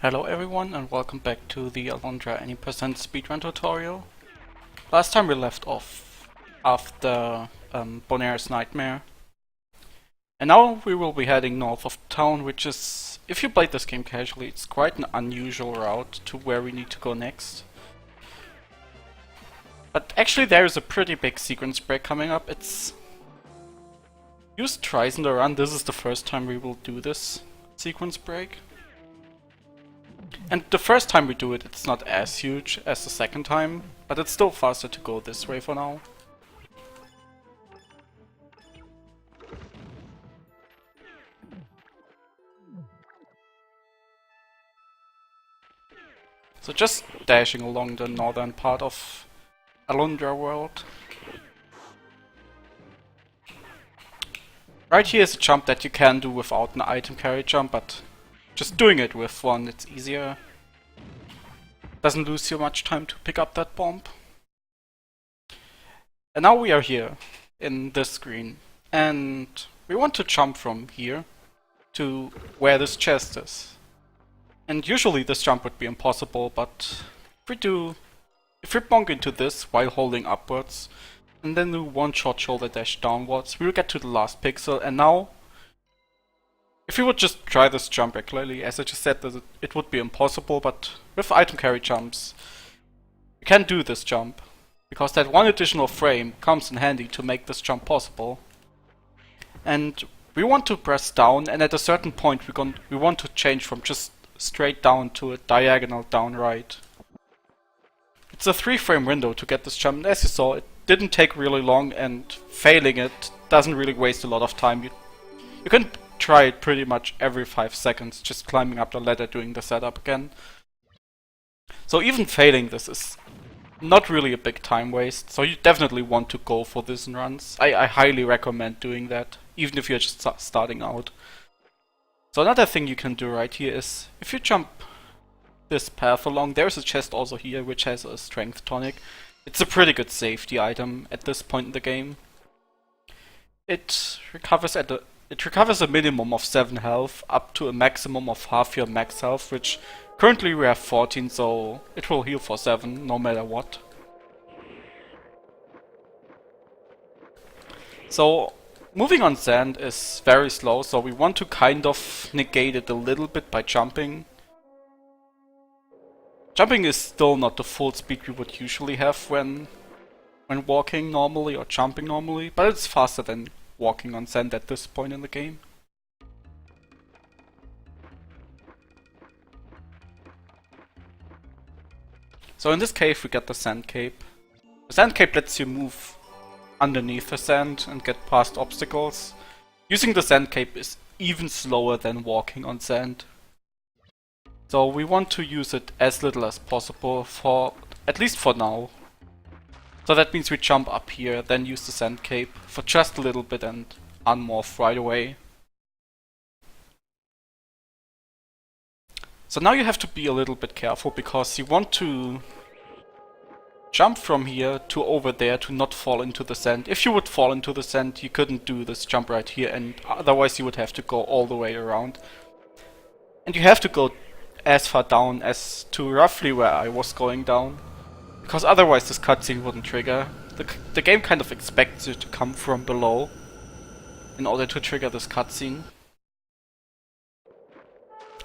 Hello everyone and welcome back to the Alundra any percent speedrun tutorial. Last time we left off after Bonaire's Nightmare. And now we will be heading north of town, which is, if you played this game casually, it's quite an unusual route to where we need to go next. But actually there is a pretty big sequence break coming up. It's used twice in the run. This is the first time we will do this sequence break. And the first time we do it, it's not as huge as the second time, but it's still faster to go this way for now. So just dashing along the northern part of Alundra world. Right here is a jump that you can do without an item carry jump, but just doing it with one, it's easier. Doesn't lose you much time to pick up that bomb. And now we are here, in this screen. And we want to jump from here to where this chest is. And usually this jump would be impossible, but if we bonk into this while holding upwards, and then do one short shoulder dash downwards, we will get to the last pixel. And now, if we would just try this jump regularly, as I just said, that it would be impossible, but with item carry jumps, you can do this jump, because that one additional frame comes in handy to make this jump possible. And we want to press down, and at a certain point we want to change from just straight down to a diagonal down right. It's a 3-frame window to get this jump, and as you saw, it didn't take really long, and failing it doesn't really waste a lot of time. You can try it pretty much every 5 seconds, just climbing up the ladder doing the setup again. So even failing this is not really a big time waste, so you definitely want to go for this in runs. I highly recommend doing that, even if you're just starting out. So another thing you can do right here is, if you jump this path along, there's a chest also here which has a strength tonic. It's a pretty good safety item at this point in the game. It recovers a minimum of 7 health, up to a maximum of half your max health, which currently we have 14, so it will heal for 7, no matter what. So, moving on sand is very slow, so we want to kind of negate it a little bit by jumping. Jumping is still not the full speed we would usually have when walking normally or jumping normally, but it's faster than walking on sand at this point in the game. So in this cave we get the sand cape. The sand cape lets you move underneath the sand and get past obstacles. Using the sand cape is even slower than walking on sand. So we want to use it as little as possible, at least for now. So that means we jump up here, then use the sand cape for just a little bit and unmorph right away. So now you have to be a little bit careful, because you want to jump from here to over there to not fall into the sand. If you would fall into the sand, you couldn't do this jump right here, and otherwise you would have to go all the way around. And you have to go as far down as to roughly where I was going down, because otherwise this cutscene wouldn't trigger. The game kind of expects you to come from below in order to trigger this cutscene.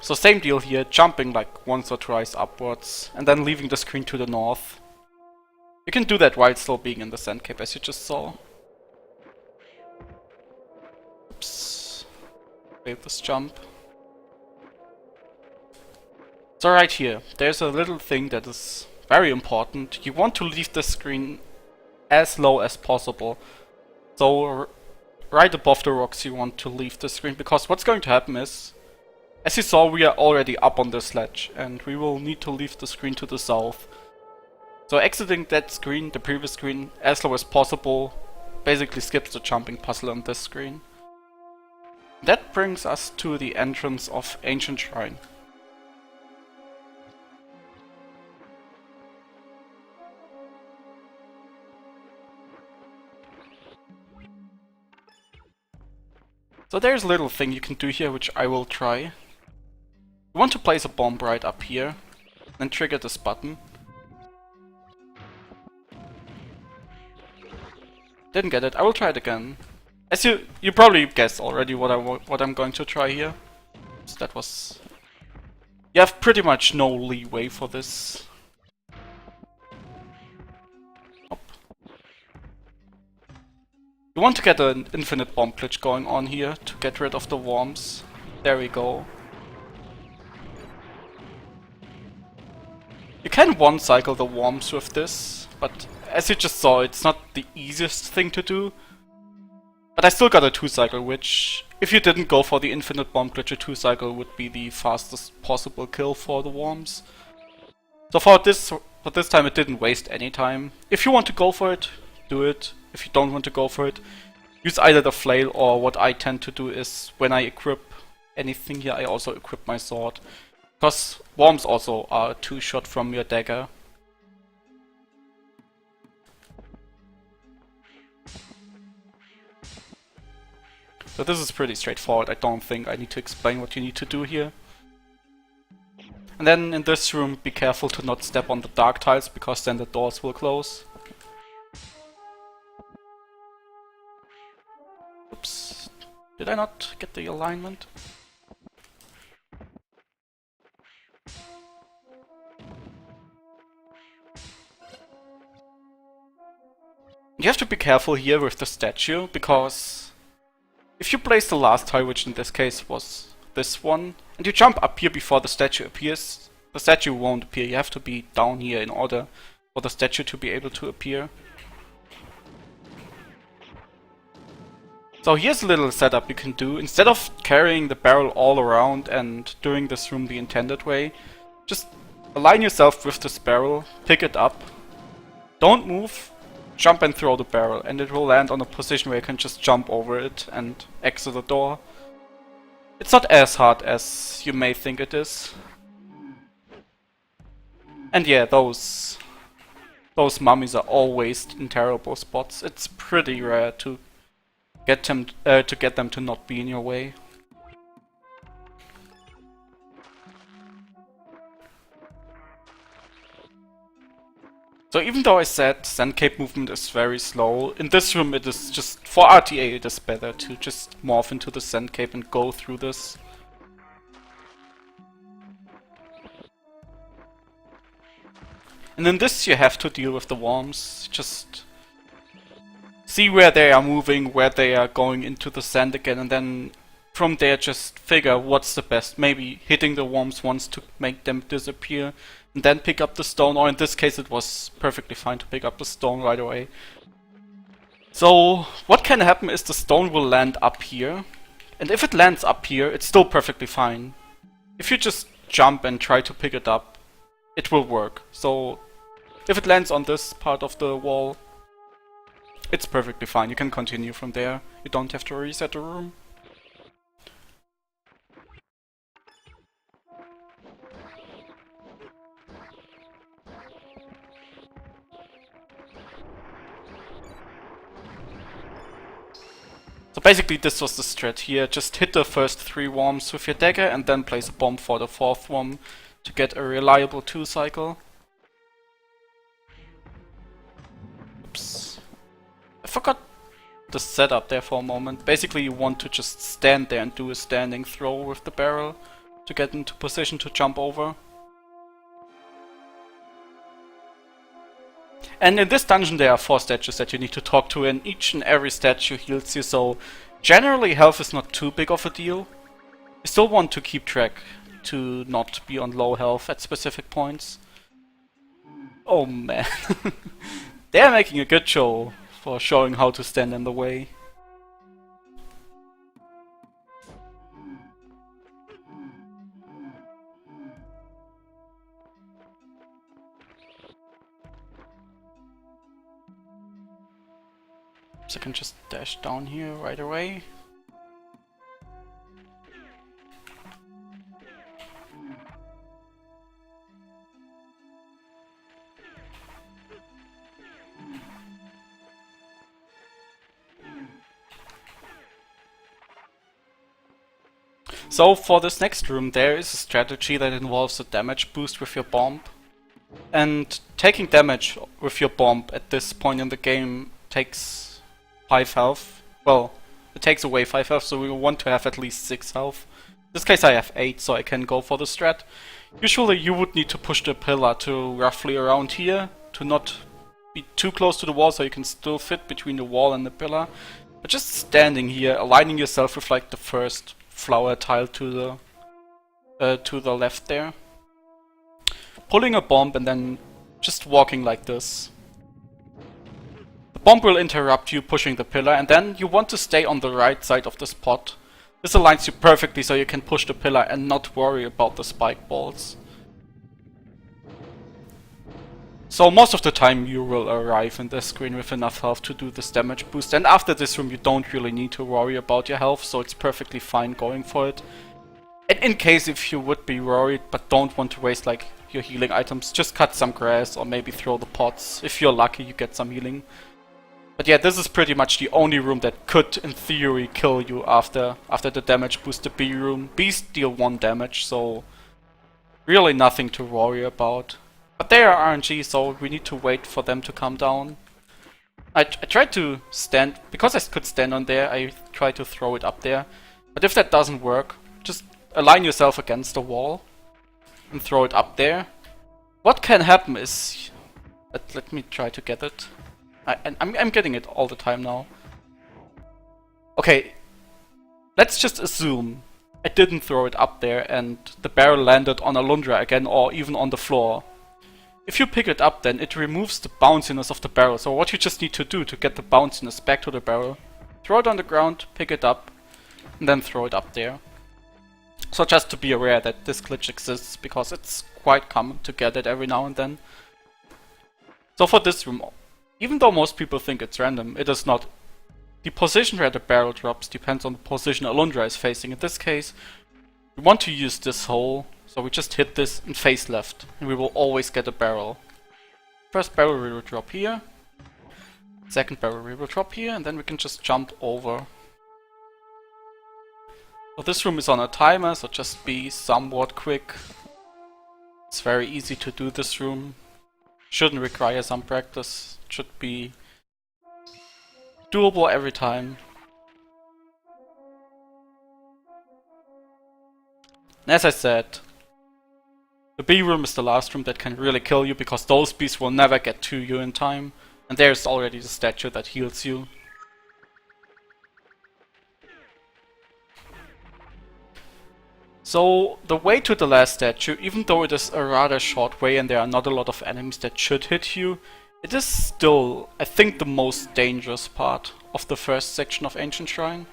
So same deal here, jumping like once or twice upwards, and then leaving the screen to the north. You can do that while still being in the sand cape, as you just saw. Oops. Failed this jump. So right here, there's a little thing that is very important. You want to leave the screen as low as possible. So right above the rocks you want to leave the screen, because what's going to happen is, as you saw, we are already up on this ledge, and we will need to leave the screen to the south. So exiting that screen, the previous screen, as low as possible, basically skips the jumping puzzle on this screen. That brings us to the entrance of Ancient Shrine. So there's a little thing you can do here, which I will try. You want to place a bomb right up here, then trigger this button. Didn't get it. I will try it again. As you probably guessed already what I'm going to try here. So that was... You have pretty much no leeway for this. Up. You want to get an infinite bomb glitch going on here to get rid of the worms. There we go. You can one-cycle the worms with this, but as you just saw, it's not the easiest thing to do. But I still got a 2-cycle, which, if you didn't go for the infinite bomb glitch, a 2-cycle would be the fastest possible kill for the worms. So for this time it didn't waste any time. If you want to go for it, do it. If you don't want to go for it, use either the flail, or what I tend to do is, when I equip anything here, I also equip my sword. Because worms also are a 2-shot from your dagger. So this is pretty straightforward. I don't think I need to explain what you need to do here. And then in this room, be careful to not step on the dark tiles, because then the doors will close. Oops. Did I not get the alignment? You have to be careful here with the statue, because if you place the last tile, which in this case was this one, and you jump up here before the statue appears, the statue won't appear. You have to be down here in order for the statue to be able to appear. So here's a little setup you can do. Instead of carrying the barrel all around and doing this room the intended way, just align yourself with this barrel, pick it up, don't move, jump and throw the barrel, and it will land on a position where you can just jump over it and exit the door. It's not as hard as you may think it is. And yeah, those mummies are always in terrible spots. It's pretty rare to get them to not be in your way. So even though I said Sand Cape movement is very slow, in this room it is just, for RTA it is better to just morph into the Sand Cape and go through this. And in this you have to deal with the worms, just see where they are moving, where they are going into the sand again, and then from there just figure what's the best. Maybe hitting the worms once to make them disappear, and then pick up the stone, or in this case it was perfectly fine to pick up the stone right away. So what can happen is the stone will land up here, and if it lands up here, it's still perfectly fine. If you just jump and try to pick it up, it will work. So if it lands on this part of the wall, it's perfectly fine. You can continue from there. You don't have to reset the room. So basically this was the strat here. Just hit the first 3 worms with your dagger and then place a bomb for the 4th worm to get a reliable 2-cycle. Oops. I forgot the setup there for a moment. Basically you want to just stand there and do a standing throw with the barrel to get into position to jump over. And in this dungeon there are 4 statues that you need to talk to, and each and every statue heals you, so generally health is not too big of a deal. You still want to keep track to not be on low health at specific points. Oh man. They're making a good show for showing how to stand in the way. So I can just dash down here right away. So for this next room, there is a strategy that involves a damage boost with your bomb. And taking damage with your bomb at this point in the game takes 5 health. Well, it takes away 5 health, so we want to have at least 6 health. In this case I have 8, so I can go for the strat. Usually you would need to push the pillar to roughly around here, to not be too close to the wall so you can still fit between the wall and the pillar. But just standing here, aligning yourself with like the first flower tile to the left there. Pulling a bomb and then just walking like this. The bomb will interrupt you pushing the pillar, and then you want to stay on the right side of the spot. This aligns you perfectly so you can push the pillar and not worry about the spike balls. So most of the time you will arrive in this screen with enough health to do this damage boost, and after this room you don't really need to worry about your health, so it's perfectly fine going for it. And in case if you would be worried but don't want to waste like your healing items, just cut some grass or maybe throw the pots. If you're lucky you get some healing. But yeah, this is pretty much the only room that could in theory kill you after the damage boost. The B room. Bees deal 1 damage, so really nothing to worry about. But they are RNG, so we need to wait for them to come down. I tried to stand, because I could stand on there, I tried to throw it up there. But if that doesn't work, just align yourself against the wall and throw it up there. What can happen is... Let me try to get it. I'm getting it all the time now. Okay, let's just assume I didn't throw it up there and the barrel landed on Alundra again, or even on the floor. If you pick it up, then it removes the bounciness of the barrel. So what you just need to do to get the bounciness back to the barrel, throw it on the ground, pick it up, and then throw it up there. So just to be aware that this glitch exists, because it's quite common to get it every now and then. So for this room, even though most people think it's random, it is not. The position where the barrel drops depends on the position Alundra is facing. In this case, we want to use this hole, so we just hit this and face left, and we will always get a barrel. First barrel we will drop here, second barrel we will drop here, and then we can just jump over. So this room is on a timer, so just be somewhat quick. It's very easy to do this room. Shouldn't require some practice, should be doable every time. And as I said, the B room is the last room that can really kill you, because those bees will never get to you in time. And there's already the statue that heals you. So the way to the last statue, even though it is a rather short way and there are not a lot of enemies that should hit you, it is still, I think, the most dangerous part of the first section of Ancient Shrine.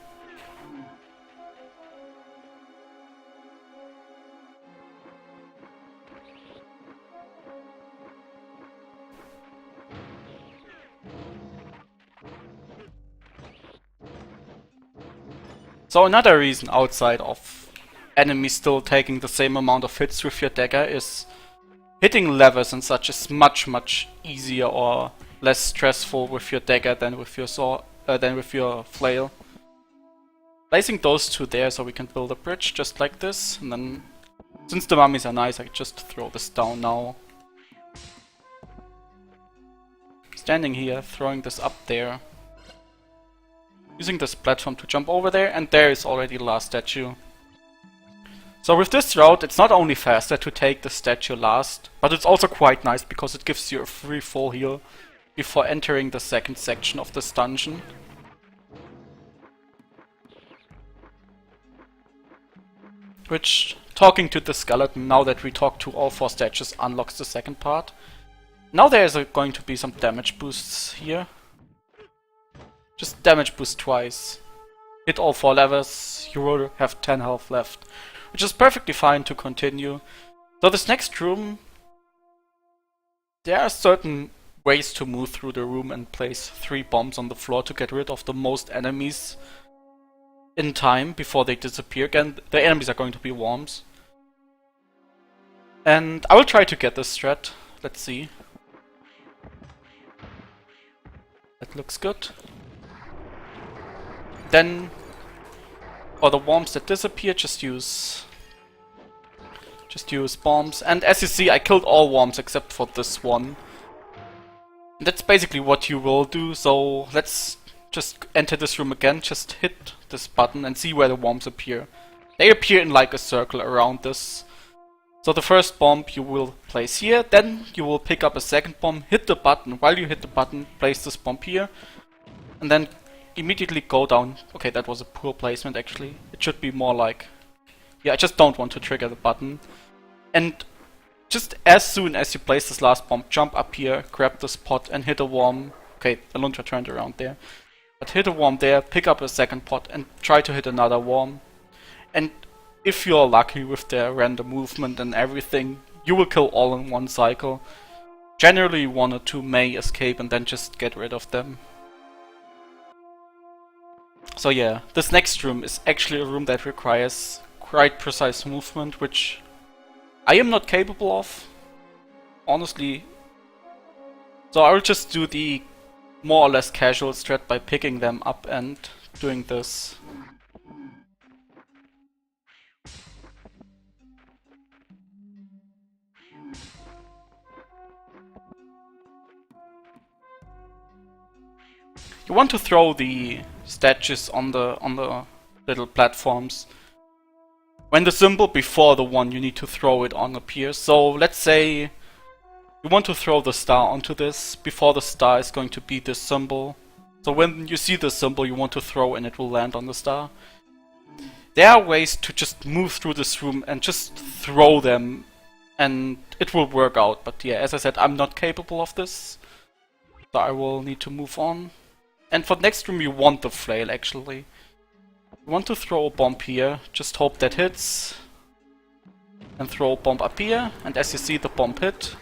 So another reason outside of enemies still taking the same amount of hits with your dagger is hitting levers and such is much easier or less stressful with your dagger than with your sword, than with your flail. Placing those two there so we can build a bridge just like this, and then since the mummies are nice, I can just throw this down now. Standing here, throwing this up there. Using this platform to jump over there, and there is already the last statue. So with this route, it's not only faster to take the statue last, but it's also quite nice because it gives you a free full heal before entering the second section of this dungeon. Which, talking to the skeleton, now that we talk to all 4 statues, unlocks the second part. Now there is going to be some damage boosts here. Just damage boost twice. Hit all 4 levers, you will have 10 health left. Which is perfectly fine to continue. So this next room, there are certain ways to move through the room and place 3 bombs on the floor to get rid of the most enemies in time before they disappear. Again, the enemies are going to be worms. And I will try to get this strat. Let's see. That looks good. Then For the worms that disappear, just use bombs. And as you see, I killed all worms except for this one. And that's basically what you will do, so let's just enter this room again, just hit this button and see where the worms appear. They appear in like a circle around this. So the first bomb you will place here, then you will pick up a second bomb, hit the button. While you hit the button, place this bomb here, and then immediately go down. Okay, that was a poor placement actually. It should be more like... Yeah, I just don't want to trigger the button. And just as soon as you place this last bomb, jump up here, grab this pot and hit a worm. Okay, Alundra turned around there. But hit a worm there, pick up a second pot and try to hit another worm. And if you're lucky with their random movement and everything, you will kill all in one cycle. Generally 1 or 2 may escape and then just get rid of them. So yeah, this next room is actually a room that requires quite precise movement, which I am not capable of, honestly. So I will just do the more or less casual strat by picking them up and doing this. You want to throw the statues on the little platforms. When the symbol before the one you need to throw it on appears. So let's say you want to throw the star onto this. Before the star is going to be this symbol. So when you see the symbol you want to throw and it will land on the star. There are ways to just move through this room and just throw them and it will work out. But yeah, as I said, I'm not capable of this. So I will need to move on. And for the next room you want the flail actually. You want to throw a bomb here, just hope that hits. And throw a bomb up here, and as you see the bomb hit.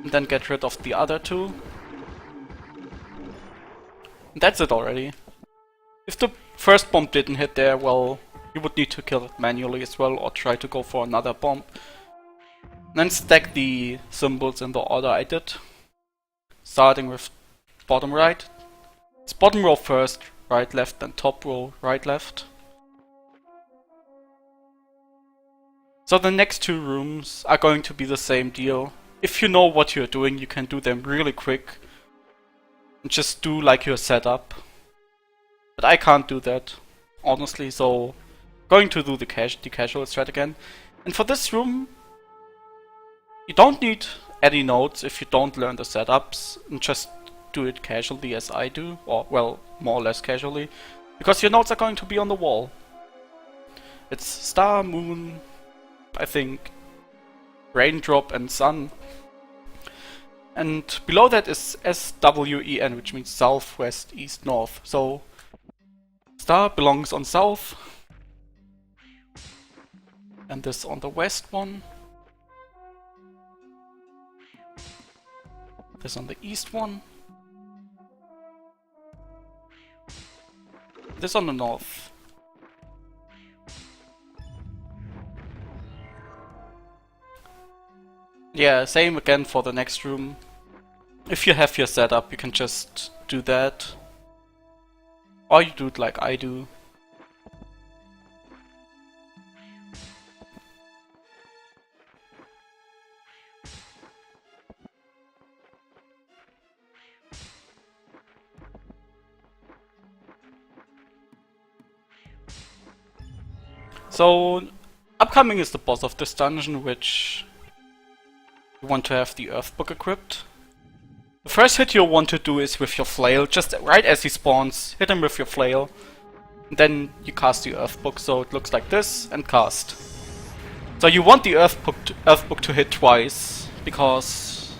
And then get rid of the other two. And that's it already. If the first bomb didn't hit there, well, you would need to kill it manually as well, or try to go for another bomb. And then stack the symbols in the order I did. Starting with bottom right. It's bottom row first, right left, and top row right left. So the next 2 rooms are going to be the same deal. If you know what you're doing, you can do them really quick. And just do like your setup. But I can't do that, honestly, so going to do the casual strat again. And for this room, you don't need any notes if you don't learn the setups, and just do it casually as I do, or well, more or less casually, because your notes are going to be on the wall. It's star, moon, I think raindrop and sun. And below that is SWEN, which means south, west, east, north. So star belongs on south, and this on the west one. This on the east one. This on the north. Yeah, same again for the next room. If you have your setup, you can just do that. Or you do it like I do. So, upcoming is the boss of this dungeon, which you want to have the Earth Book equipped. The first hit you'll want to do is with your flail, just right as he spawns, hit him with your flail. And then you cast the Earth Book, so it looks like this, and cast. So you want the Earth Book to hit twice, because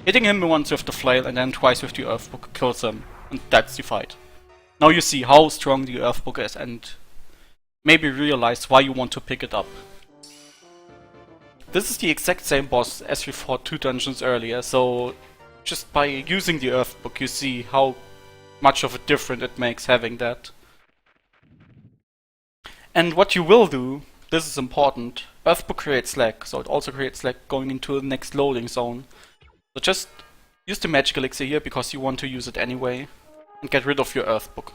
hitting him once with the flail and then twice with the Earth Book kills him, and that's the fight. Now you see how strong the Earth Book is, and maybe realize why you want to pick it up. This is the exact same boss as we fought 2 dungeons earlier, so just by using the Earth Book you see how much of a difference it makes having that. And what you will do, this is important, Earth Book creates lag, so it also creates lag going into the next loading zone. So just use the magic elixir here because you want to use it anyway, and get rid of your Earth Book.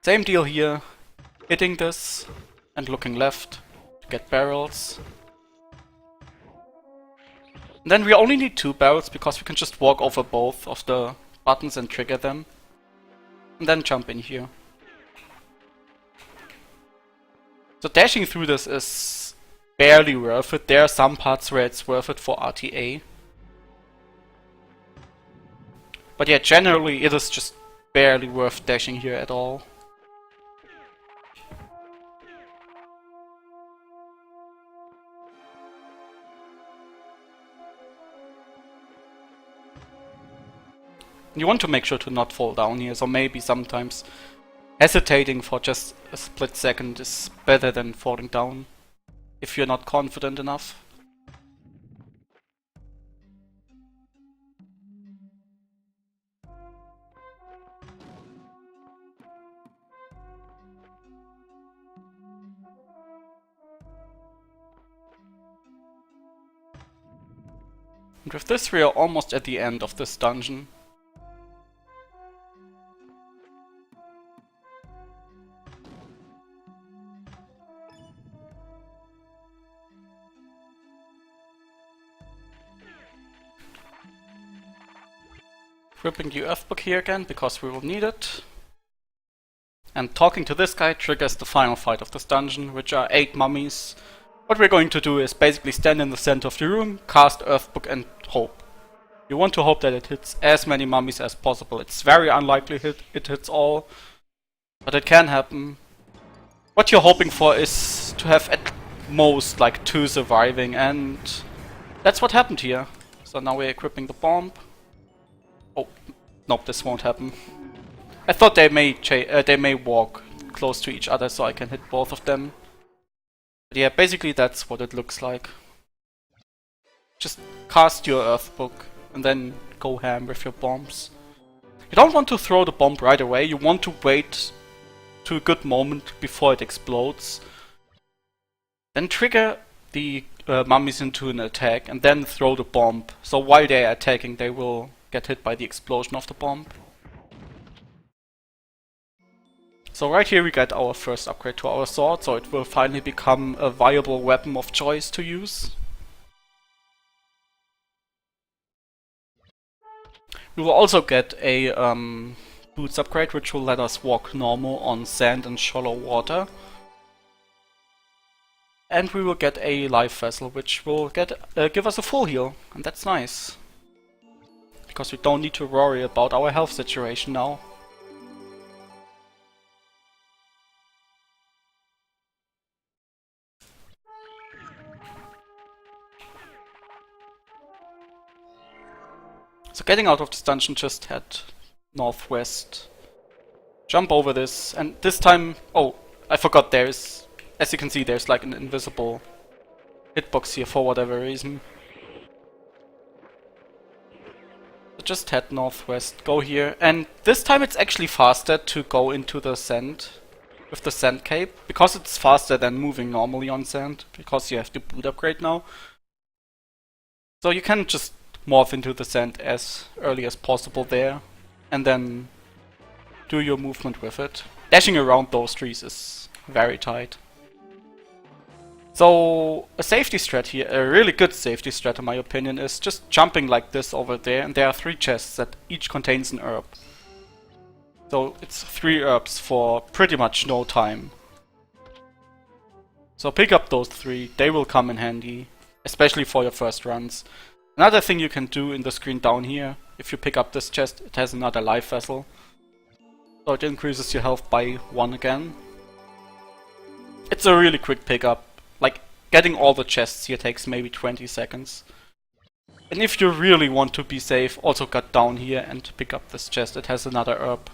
Same deal here, hitting this and looking left to get barrels. And then we only need 2 barrels because we can just walk over both of the buttons and trigger them. And then jump in here. So dashing through this is barely worth it. There are some parts where it's worth it for RTA. But yeah, generally it is just barely worth dashing here at all. You want to make sure to not fall down here, so maybe sometimes hesitating for just a split second is better than falling down if you're not confident enough. And with this we are almost at the end of this dungeon. Equipping the Earth Book here again, because we will need it. And talking to this guy triggers the final fight of this dungeon, which are 8 mummies. What we're going to do is basically stand in the center of the room, cast Earth Book and hope. You want to hope that it hits as many mummies as possible. It's very unlikely it hits all, but it can happen. What you're hoping for is to have at most like 2 surviving, and that's what happened here. So now we're equipping the bomb. Oh, nope, this won't happen. I thought they may walk close to each other so I can hit both of them. But yeah, basically that's what it looks like. Just cast your Earth Book and then go ham with your bombs. You don't want to throw the bomb right away, you want to wait to a good moment before it explodes. Then trigger the mummies into an attack and then throw the bomb. So while they are attacking they will get hit by the explosion of the bomb. So right here we get our first upgrade to our sword, so it will finally become a viable weapon of choice to use. We will also get a boots upgrade, which will let us walk normal on sand and shallow water. And we will get a life vessel, which will give us a full heal, and that's nice. Because we don't need to worry about our health situation now. So getting out of this dungeon, just head northwest. Jump over this, and this time... Oh, I forgot there's... As you can see, there's like an invisible hitbox here for whatever reason. So just head northwest, go here, and this time it's actually faster to go into the sand with the sand cape, because it's faster than moving normally on sand, because you have the boot upgrade now. So you can just morph into the sand as early as possible there, and then do your movement with it. Dashing around those trees is very tight. So a safety strat here, a really good safety strat in my opinion, is just jumping like this over there, and there are 3 chests that each contains an herb. So it's 3 herbs for pretty much no time. So pick up those 3, they will come in handy, especially for your first runs. Another thing you can do in the screen down here, if you pick up this chest, it has another life vessel. So it increases your health by 1 again. It's a really quick pickup. Like, getting all the chests here takes maybe 20 seconds. And if you really want to be safe, also cut down here and pick up this chest, it has another herb.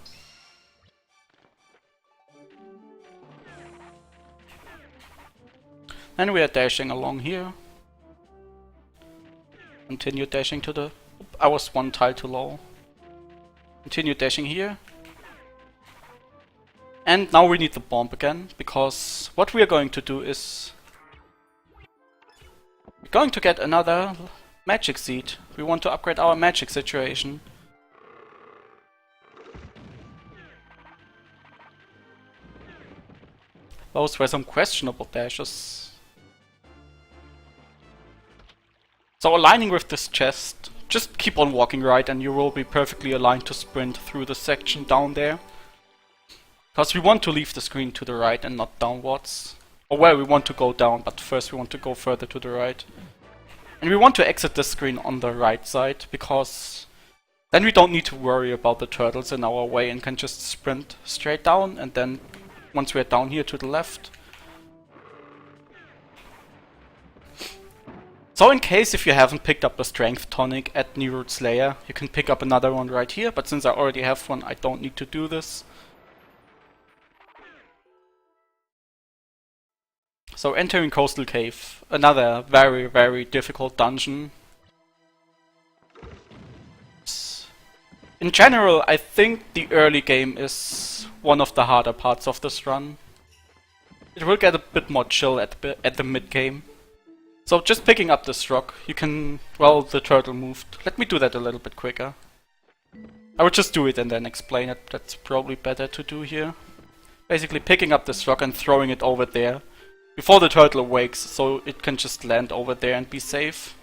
And we are dashing along here. Continue dashing to the... I was 1 tile too low. Continue dashing here. And now we need the bomb again, because what we are going to do is... we're going to get another magic seed. We want to upgrade our magic situation. Those were some questionable dashes. So aligning with this chest, just keep on walking right and you will be perfectly aligned to sprint through the section down there. Because we want to leave the screen to the right and not downwards. Or well, we want to go down, but first we want to go further to the right. And we want to exit the screen on the right side, because then we don't need to worry about the turtles in our way and can just sprint straight down, and then once we're down here to the left. So in case if you haven't picked up the strength tonic at Neroot's lair, you can pick up another one right here, but since I already have one, I don't need to do this. So entering Coastal Cave, another very, very difficult dungeon. In general, I think the early game is one of the harder parts of this run. It will get a bit more chill at the mid-game. So just picking up this rock, you can... well, the turtle moved. Let me do that a little bit quicker. I would just do it and then explain it. That's probably better to do here. Basically picking up this rock and throwing it over there before the turtle awakes, so it can just land over there and be safe.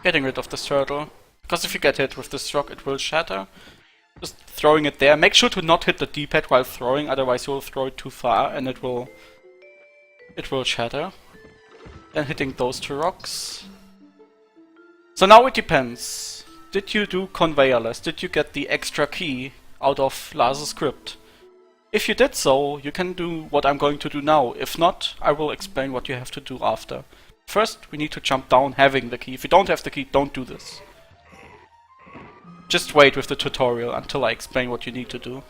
Getting rid of this turtle, because if you get hit with this rock it will shatter. Just throwing it there. Make sure to not hit the D-pad while throwing, otherwise you will throw it too far and it will shatter. Then hitting those two rocks. So now it depends. Did you do conveyorless? Did you get the extra key out of Lars' script? If you did so, you can do what I'm going to do now. If not, I will explain what you have to do after. First, we need to jump down having the key. If you don't have the key, don't do this. Just wait with the tutorial until I explain what you need to do.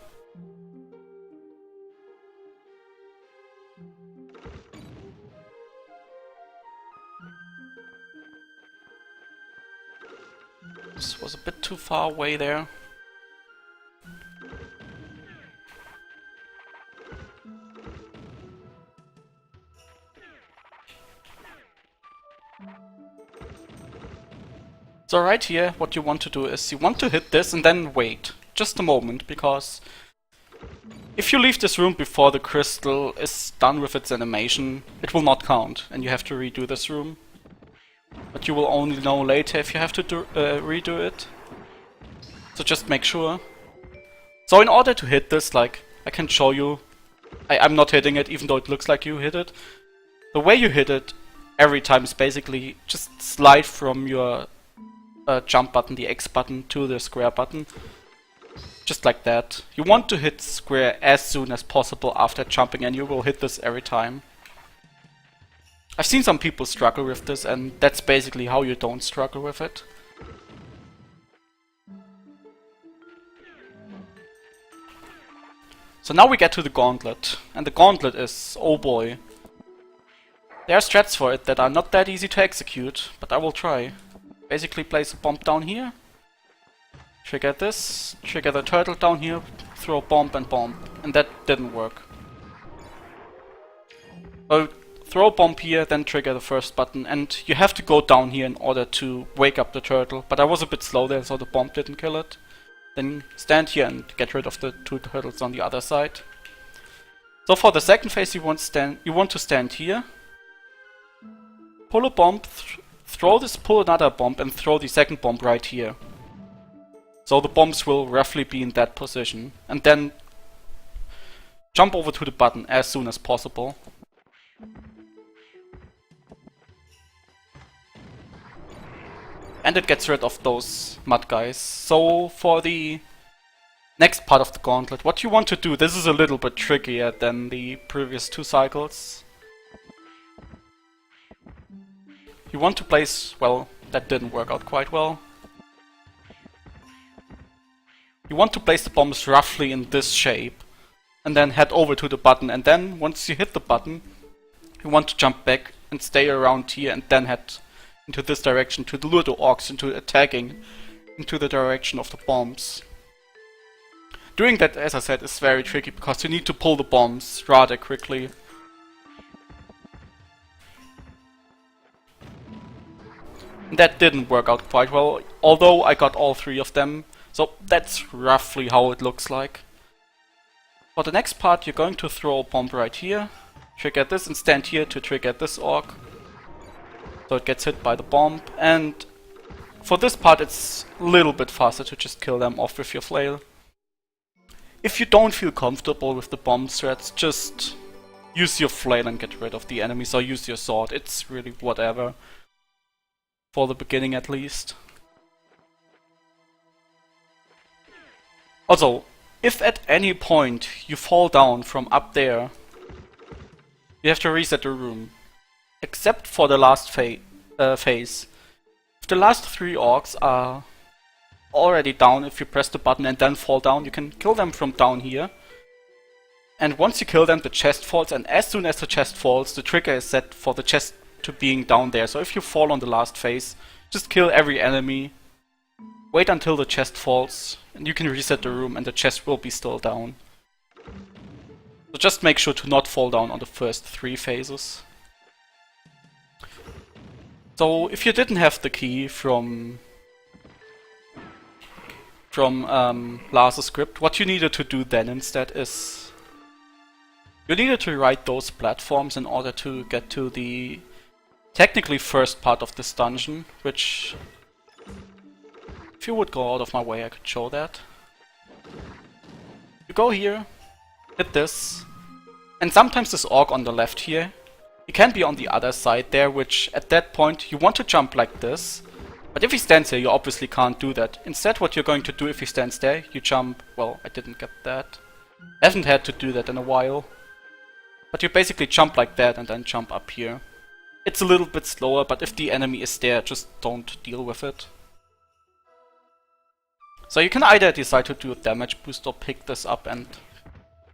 This was a bit too far away there. So right here, what you want to do is you want to hit this and then wait just a moment, because if you leave this room before the crystal is done with its animation, it will not count and you have to redo this room. But you will only know later if you have to redo it. So just make sure. So in order to hit this, like, I can show you. I'm not hitting it even though it looks like you hit it. The way you hit it every time is basically just slide from your jump button, the X button, to the square button. Just like that. You want to hit square as soon as possible after jumping and you will hit this every time. I've seen some people struggle with this and that's basically how you don't struggle with it. So now we get to the gauntlet. And the gauntlet is, oh boy. There are strats for it that are not that easy to execute, but I will try. Basically place a bomb down here, trigger this, trigger the turtle down here, throw bomb and bomb, and that didn't work. So throw a bomb here, then trigger the first button, and you have to go down here in order to wake up the turtle, but I was a bit slow there so the bomb didn't kill it. Then stand here and get rid of the two turtles on the other side. So for the second phase you want to stand here, pull a bomb, pull another bomb and throw the second bomb right here. So the bombs will roughly be in that position. And then jump over to the button as soon as possible. And it gets rid of those mud guys. So for the next part of the gauntlet, what you want to do, this is a little bit trickier than the previous two cycles. You want to place, well, that didn't work out quite well. You want to place the bombs roughly in this shape and then head over to the button, and then once you hit the button you want to jump back and stay around here and then head into this direction to lure the orcs into attacking into the direction of the bombs. Doing that, as I said, is very tricky because you need to pull the bombs rather quickly. That didn't work out quite well, although I got all three of them, so that's roughly how it looks like. For the next part, you're going to throw a bomb right here, trigger this, and stand here to trigger this orc. So it gets hit by the bomb, and for this part it's a little bit faster to just kill them off with your flail. If you don't feel comfortable with the bomb threats, just use your flail and get rid of the enemies, or use your sword. It's really whatever. For the beginning at least. Also, if at any point you fall down from up there, you have to reset the room. Except for the last phase. If the last 3 orcs are already down, if you press the button and then fall down, you can kill them from down here. And once you kill them, the chest falls, and as soon as the chest falls, the trigger is set for the chest to being down there. So if you fall on the last phase, just kill every enemy, wait until the chest falls, and you can reset the room and the chest will be still down. So just make sure to not fall down on the first 3 phases. So if you didn't have the key from Lars' script, what you needed to do then instead is you needed to ride those platforms in order to get to the technically first part of this dungeon, which, if you would go out of my way, I could show that. You go here, hit this, and sometimes this orc on the left here, he can be on the other side there, which at that point you want to jump like this, but if he stands here you obviously can't do that. Instead what you're going to do if he stands there, you jump, well, I didn't get that. I haven't had to do that in a while. But you basically jump like that and then jump up here. It's a little bit slower, but if the enemy is there, just don't deal with it. So you can either decide to do a damage boost or pick this up and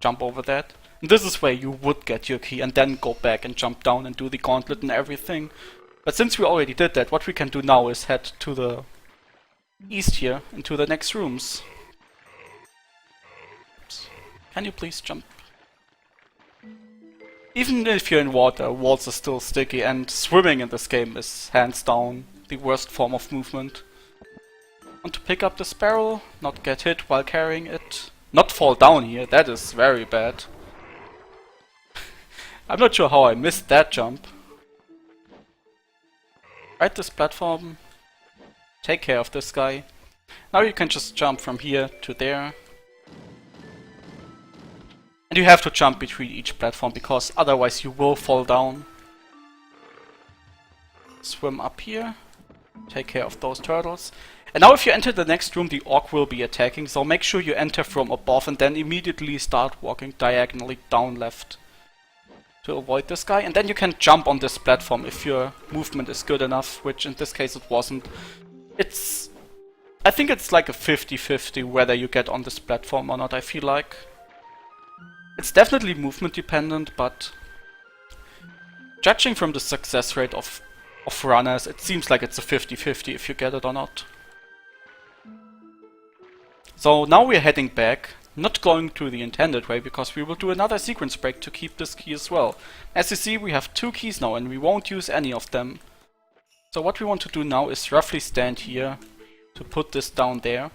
jump over that. And this is where you would get your key and then go back and jump down and do the gauntlet and everything. But since we already did that, what we can do now is head to the east here, into the next rooms. Oops. Can you please jump? Even if you're in water, walls are still sticky, and swimming in this game is hands down the worst form of movement. Want to pick up this barrel, not get hit while carrying it, not fall down here, that is very bad. I'm not sure how I missed that jump. Ride this platform, take care of this guy. Now you can just jump from here to there. And you have to jump between each platform, because otherwise you will fall down. Swim up here, take care of those turtles. And now if you enter the next room, the orc will be attacking, so make sure you enter from above and then immediately start walking diagonally down left to avoid this guy. And then you can jump on this platform if your movement is good enough, which in this case it wasn't. I think it's like a 50-50 whether you get on this platform or not, I feel like. It's definitely movement dependent, but judging from the success rate of runners, it seems like it's a 50-50 if you get it or not. So now we're heading back, not going to the intended way, because we will do another sequence break to keep this key as well. As you see, we have 2 keys now and we won't use any of them. So what we want to do now is roughly stand here to put this down there, and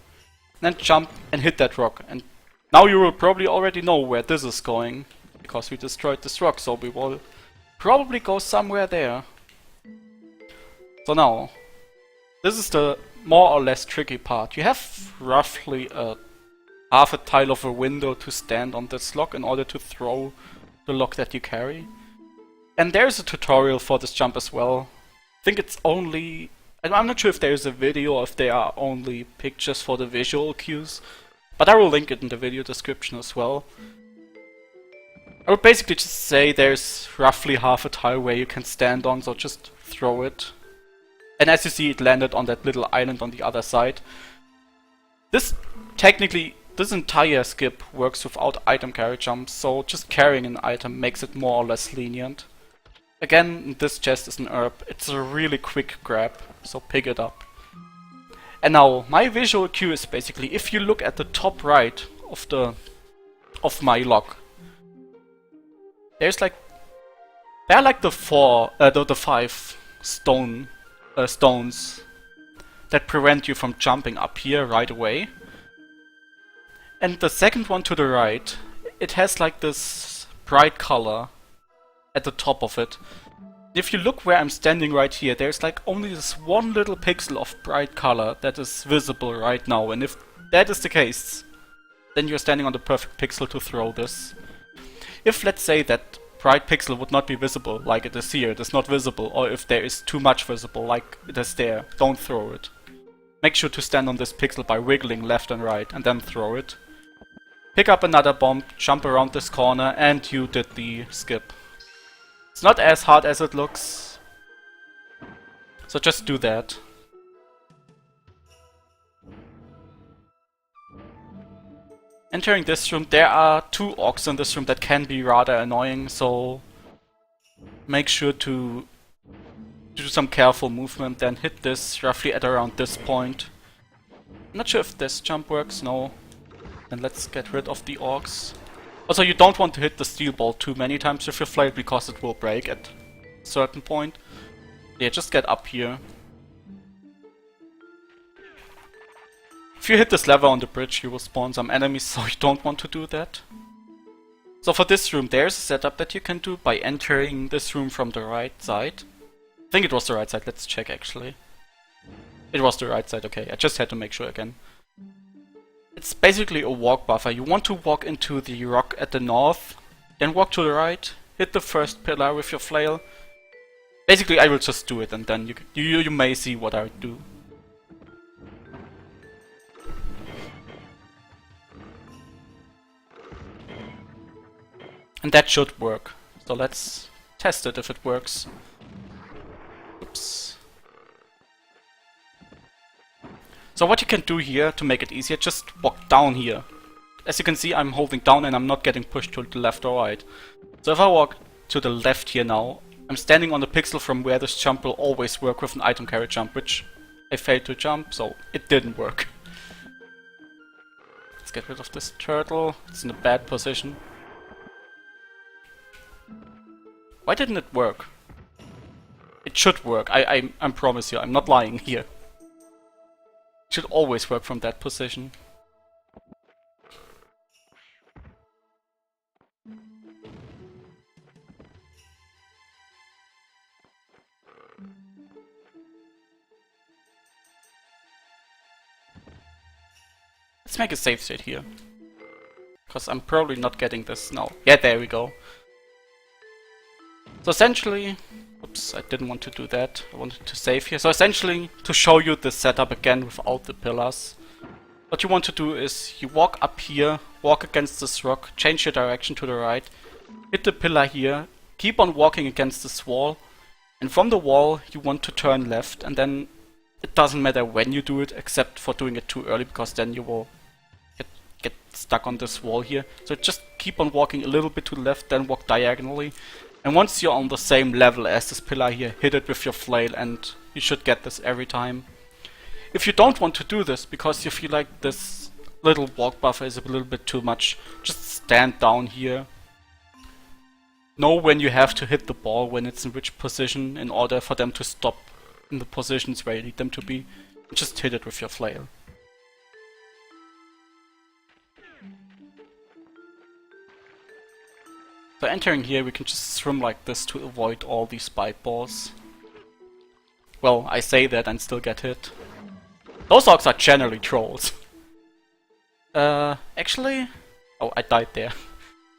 then jump and hit that rock. And now you will probably already know where this is going, because we destroyed this rock, so we will probably go somewhere there. So now, this is the more or less tricky part. You have roughly half a tile of a window to stand on this lock in order to throw the lock that you carry. And there's a tutorial for this jump as well. I think it's only... I'm not sure if there's a video or if there are only pictures for the visual cues, but I will link it in the video description as well. I would basically just say there's roughly half a tile where you can stand on, so just throw it. And as you see, it landed on that little island on the other side. This entire skip works without item carry jumps, so just carrying an item makes it more or less lenient. Again, this chest is an herb, it's a really quick grab, so pick it up. And now, my visual cue is basically, if you look at the top right of my lock, there are like the 5 stones that prevent you from jumping up here right away. And the second one to the right it has like this bright color at the top of it. If you look where I'm standing right here, there's like only this one little pixel of bright color that is visible right now, and if that is the case, then you're standing on the perfect pixel to throw this. If, let's say, that bright pixel would not be visible, like it is here, it is not visible, or if there is too much visible, like it is there, don't throw it. Make sure to stand on this pixel by wiggling left and right, and then throw it. Pick up another bomb, jump around this corner, and you did the skip. It's not as hard as it looks, so just do that. Entering this room, there are 2 orcs in this room that can be rather annoying, so make sure to do some careful movement, then hit this roughly at around this point. I'm not sure if this jump works, no. Then let's get rid of the orcs. Also, you don't want to hit the steel ball too many times with your flail because it will break at a certain point. Yeah, just get up here. If you hit this lever on the bridge, you will spawn some enemies, so you don't want to do that. So for this room, there's a setup that you can do by entering this room from the right side. I think it was the right side, let's check actually. It was the right side, okay, I just had to make sure again. It's basically a walk buffer. You want to walk into the rock at the north, then walk to the right, hit the first pillar with your flail. Basically, I will just do it, and then you may see what I do. And that should work. So let's test it if it works. Oops. So what you can do here to make it easier, just walk down here. As you can see, I'm holding down and I'm not getting pushed to the left or right. So if I walk to the left here now, I'm standing on the pixel from where this jump will always work with an item carry jump, which I failed to jump, so it didn't work. Let's get rid of this turtle, it's in a bad position. Why didn't it work? It should work, I promise you, I'm not lying here. It should always work from that position. Let's make a save state here. Because I'm probably not getting this now. Yeah, there we go. So essentially, oops, I didn't want to do that. I wanted to save here. So essentially, to show you the setup again without the pillars, what you want to do is you walk up here, walk against this rock, change your direction to the right, hit the pillar here, keep on walking against this wall, and from the wall you want to turn left, and then it doesn't matter when you do it, except for doing it too early, because then you will get stuck on this wall here. So just keep on walking a little bit to the left, then walk diagonally. And once you're on the same level as this pillar here, hit it with your flail and you should get this every time. If you don't want to do this because you feel like this little walk buffer is a little bit too much, just stand down here. Know when you have to hit the ball, when it's in which position, in order for them to stop in the positions where you need them to be. Just hit it with your flail. So entering here, we can just swim like this to avoid all these spike balls. Well, I say that and still get hit. Those orcs are generally trolls. Actually... Oh, I died there.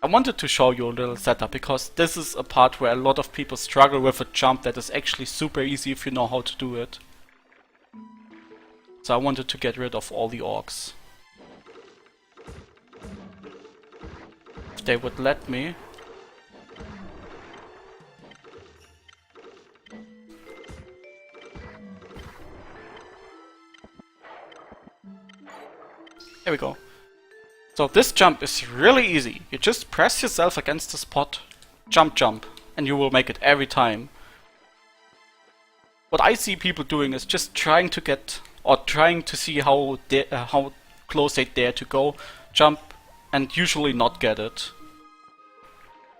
I wanted to show you a little setup, because this is a part where a lot of people struggle with a jump that is actually super easy if you know how to do it. So I wanted to get rid of all the orcs. If they would let me... There we go. So this jump is really easy. You just press yourself against the spot, jump, jump, and you will make it every time. What I see people doing is just trying to get, or trying to see how close they dare to go, jump, and usually not get it.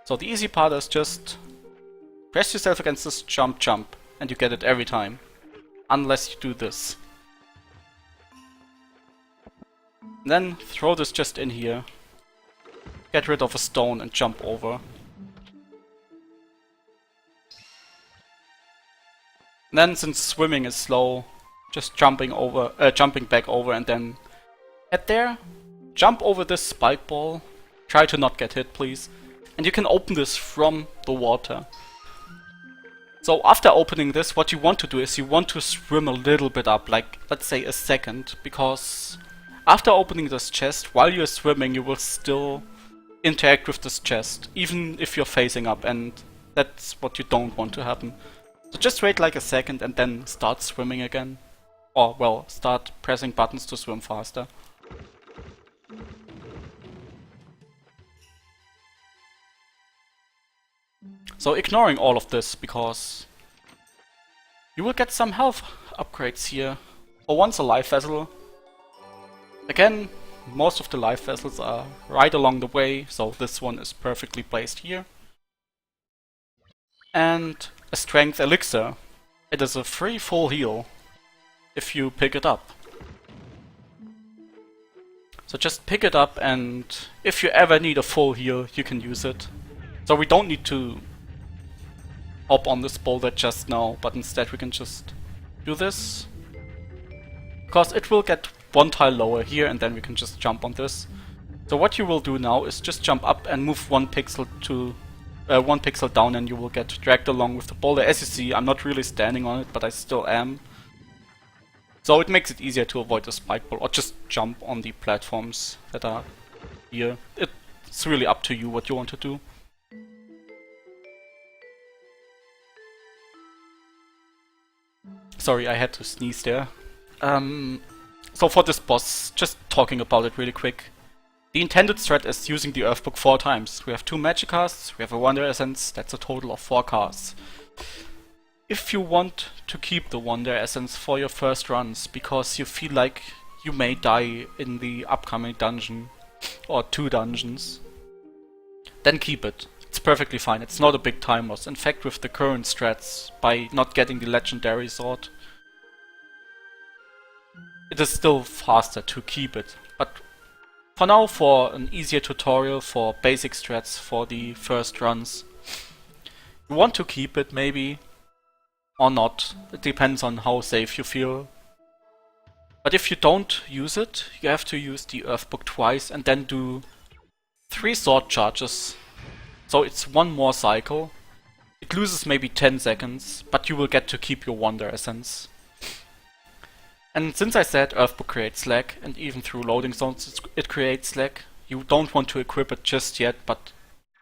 So the easy part is just press yourself against this jump, jump, and you get it every time. Unless you do this. Then throw this just in here. get rid of a stone and jump over. And then, since swimming is slow, just jumping back over and then head there, jump over this spike ball, try to not get hit please, and you can open this from the water. So after opening this, what you want to do is you want to swim a little bit up, like let's say a second, because after opening this chest, while you're swimming you will still interact with this chest, even if you're facing up, and that's what you don't want to happen. So just wait like a second and then start swimming again. Or, well, start pressing buttons to swim faster. So ignoring all of this, because you will get some health upgrades here. For once a life vessel. Again, most of the life vessels are right along the way, so this one is perfectly placed here. And a strength elixir. It is a free full heal if you pick it up. So just pick it up, and if you ever need a full heal, you can use it. So we don't need to hop on this boulder just now, but instead we can just do this. Because it will get one tile lower here, and then we can just jump on this. So what you will do now is just jump up and move 1 pixel to 1 pixel down, and you will get dragged along with the boulder. As you see, I'm not really standing on it, but I still am. So it makes it easier to avoid the spike ball, or just jump on the platforms that are here. It's really up to you what you want to do. Sorry, I had to sneeze there. So for this boss, just talking about it really quick. The intended strat is using the Earth Book 4 times. We have 2 magic casts, we have a Wonder Essence, that's a total of 4 casts. If you want to keep the Wonder Essence for your first runs, because you feel like you may die in the upcoming dungeon, or 2 dungeons, then keep it. It's perfectly fine, it's not a big time loss. In fact, with the current strats, by not getting the legendary sword, it is still faster to keep it. But for now, for an easier tutorial, for basic strats for the first runs, you want to keep it maybe, or not. It depends on how safe you feel. But if you don't use it, you have to use the Earth Book twice and then do 3 sword charges. So it's 1 more cycle. It loses maybe 10 seconds, but you will get to keep your Wonder Essence. And since I said Earth Book creates lag, and even through loading zones it creates lag, you don't want to equip it just yet, but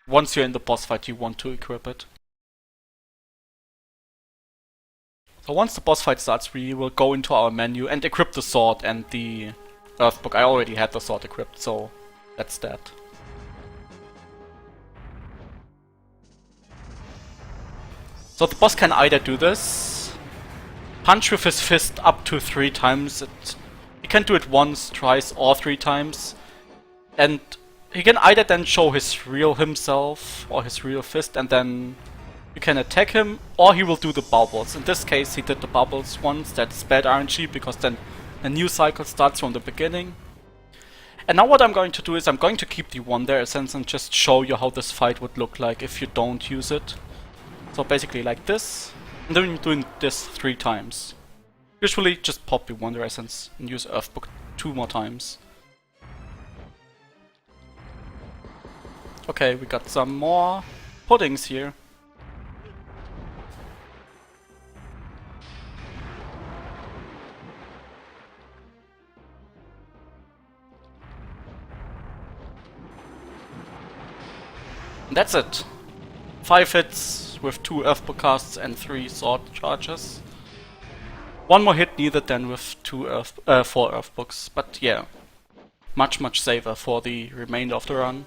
once you're in the boss fight you want to equip it. So once the boss fight starts, we will go into our menu and equip the sword and the Earth Book. I already had the sword equipped, so that's that. So the boss can either do this, punch with his fist up to 3 times. He can do it once, twice, or 3 times. And he can either then show his real himself or his real fist, and then you can attack him, or he will do the bubbles. In this case he did the bubbles once. That's bad RNG, because then a new cycle starts from the beginning. And now what I'm going to do is I'm going to keep the Wonder Essence and just show you how this fight would look like if you don't use it. So basically like this. And then you're doing this 3 times. Usually just pop your Wonder Essence and use Earth Book 2 more times. Okay, we got some more puddings here. And that's it. 5 hits with 2 Earth Book casts and 3 sword charges. 1 more hit needed then with 4 Earth Books, but yeah, much safer for the remainder of the run.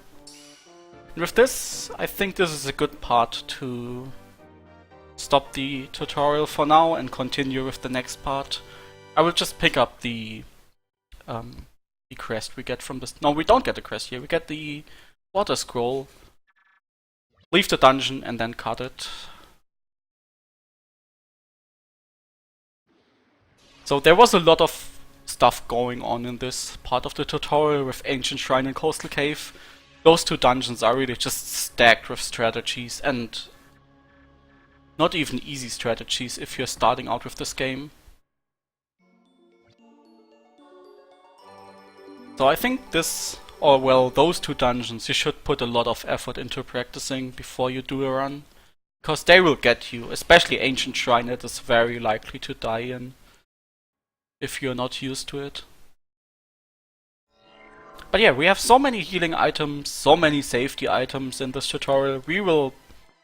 And with this, I think this is a good part to stop the tutorial for now and continue with the next part. I will just pick up the crest we get from this. No, we don't get the crest here, we get the water scroll. Leave the dungeon and then cut it. So there was a lot of stuff going on in this part of the tutorial with Ancient Shrine and Coastal Cave. those two dungeons are really just stacked with strategies, and not even easy strategies if you're starting out with this game. So I think this, or well, those two dungeons you should put a lot of effort into practicing before you do a run. Because they will get you, especially Ancient Shrine, that is very likely to die in if you're not used to it. But yeah, we have so many healing items, so many safety items in this tutorial, we will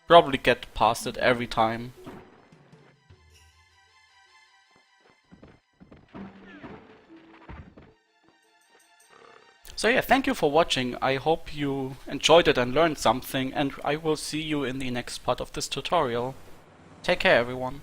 probably get past it every time. So yeah, thank you for watching, I hope you enjoyed it and learned something, and I will see you in the next part of this tutorial. Take care everyone.